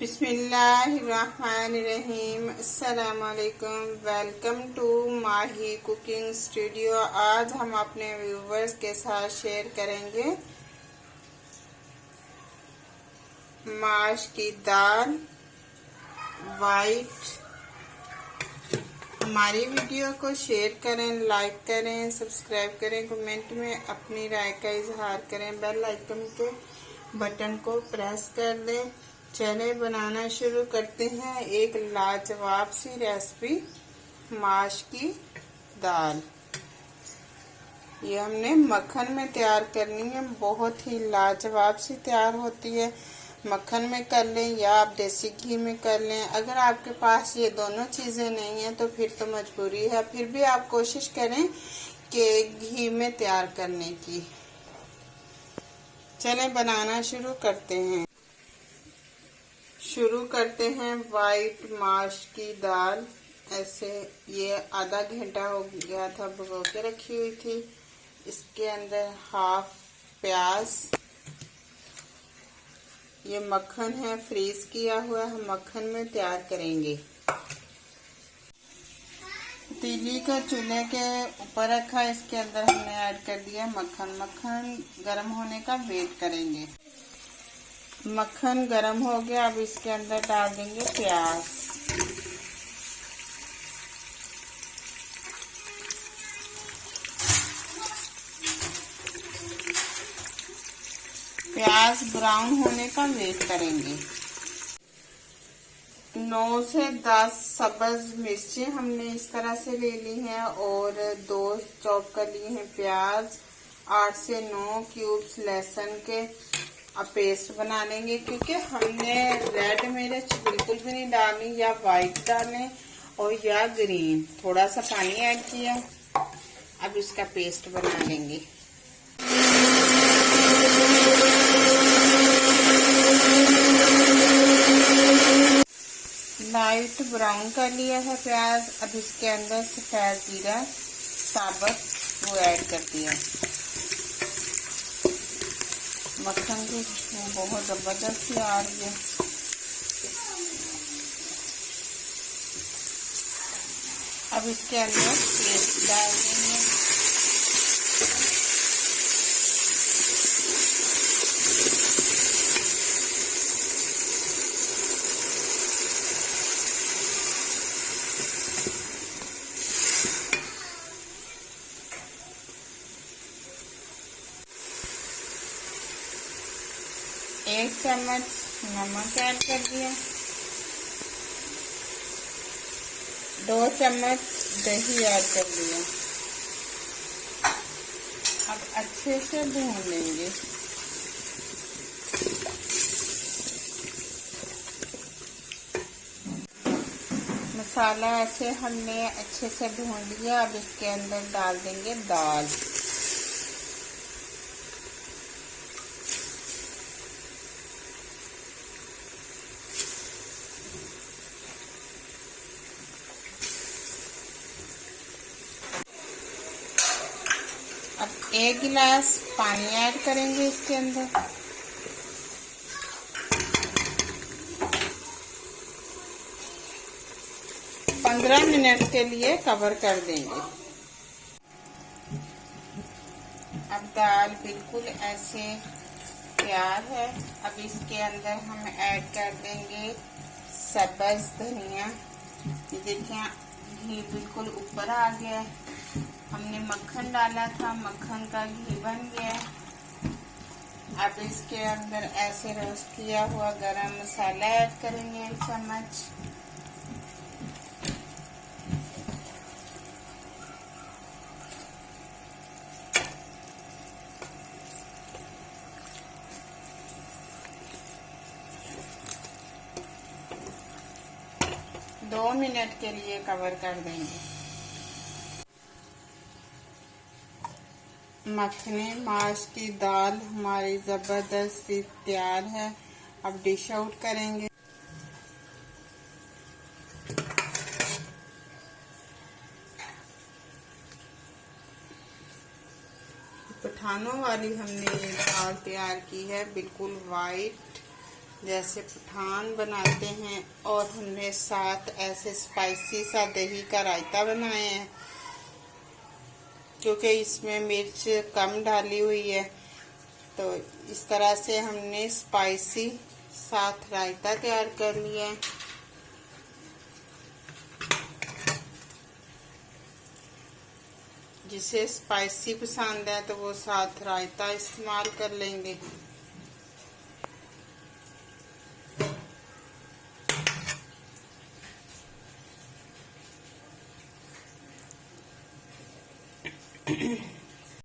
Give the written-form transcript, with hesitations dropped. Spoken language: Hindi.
बिस्मिल्लाहिर्रहमानिर्रहीम। अस्सलामुअलैकुम। Welcome to Mahi cooking studio. आज हम अपने व्यूवर्स के साथ शेयर करेंगे माश की दाल वाइट। हमारी वीडियो को शेयर करें, लाइक करें, सब्सक्राइब करें, कमेंट में अपनी राय का इजहार करें, बेल आइकन के बटन को प्रेस कर दें। चले बनाना शुरू करते हैं एक लाजवाब सी रेसिपी माश की दाल। ये हमने मक्खन में तैयार करनी है, बहुत ही लाजवाब सी तैयार होती है। मक्खन में कर लें या आप देसी घी में कर लें। अगर आपके पास ये दोनों चीज़ें नहीं है तो फिर तो मजबूरी है, फिर भी आप कोशिश करें कि घी में तैयार करने की। चलें बनाना शुरू करते हैं। शुरू करते हैं वाइट माश की दाल। ऐसे ये आधा घंटा हो गया था भिगो के रखी हुई थी। इसके अंदर हाफ प्याज, ये मक्खन है फ्रीज किया हुआ, हम मक्खन में तैयार करेंगे। तीली का चूल्हे के ऊपर रखा, इसके अंदर हमने ऐड कर दिया मक्खन। मक्खन गर्म होने का वेट करेंगे। मक्खन गरम हो गया, अब इसके अंदर डाल देंगे प्याज। प्याज ब्राउन होने का वेट करेंगे। 9 से 10 सब्ज मिर्ची हमने इस तरह से ले ली हैं और 2 चॉप कर लिए हैं प्याज। 8 से 9 क्यूब्स लहसुन के पेस्ट बना लेंगे, क्योंकि हमने रेड मिर्च बिल्कुल भी नहीं डालनी, या वाइट डालें और या ग्रीन। थोड़ा सा पानी ऐड किया, अब इसका पेस्ट बना लेंगे। लाइट ब्राउन कर लिया है प्याज। अब इसके अंदर सफेद जीरा साबुत वो ऐड कर दिया। मक्खन की खुशबू बहुत जबरदस्त सी आ रही है। अब इसके अंदर पेस्ट डाल देंगे। एक चम्मच नमक ऐड कर दिया। 2 चम्मच दही ऐड कर दिया। अब अच्छे से भून लेंगे। मसाला ऐसे हमने अच्छे से भून लिया। अब इसके अंदर डाल देंगे दाल। अब 1 गिलास पानी ऐड करेंगे इसके अंदर। पंद्रह मिनट के लिए कवर कर देंगे। अब दाल बिल्कुल ऐसे तैयार है। अब इसके अंदर हम ऐड कर देंगे सब्ज धनिया। ये देखिए घी बिल्कुल ऊपर आ गया। हमने मक्खन डाला था, मक्खन का घी बन गया। अब इसके अंदर ऐसे रोस्ट किया हुआ गरम मसाला ऐड करेंगे 1 चम्मच। दो मिनट के लिए कवर कर देंगे। मखनी माश की दाल हमारी जबरदस्त सी तैयार है। अब डिश आउट करेंगे। पठानों वाली हमने ये दाल तैयार की है, बिल्कुल वाइट जैसे पठान बनाते हैं, और हमने साथ ऐसे स्पाइसी सा दही का रायता बनाया है, क्योंकि इसमें मिर्च कम डाली हुई है। तो इस तरह से हमने स्पाइसी साथ रायता तैयार कर लिया है। जिसे स्पाइसी पसंद है तो वो साथ रायता इस्तेमाल कर लेंगे।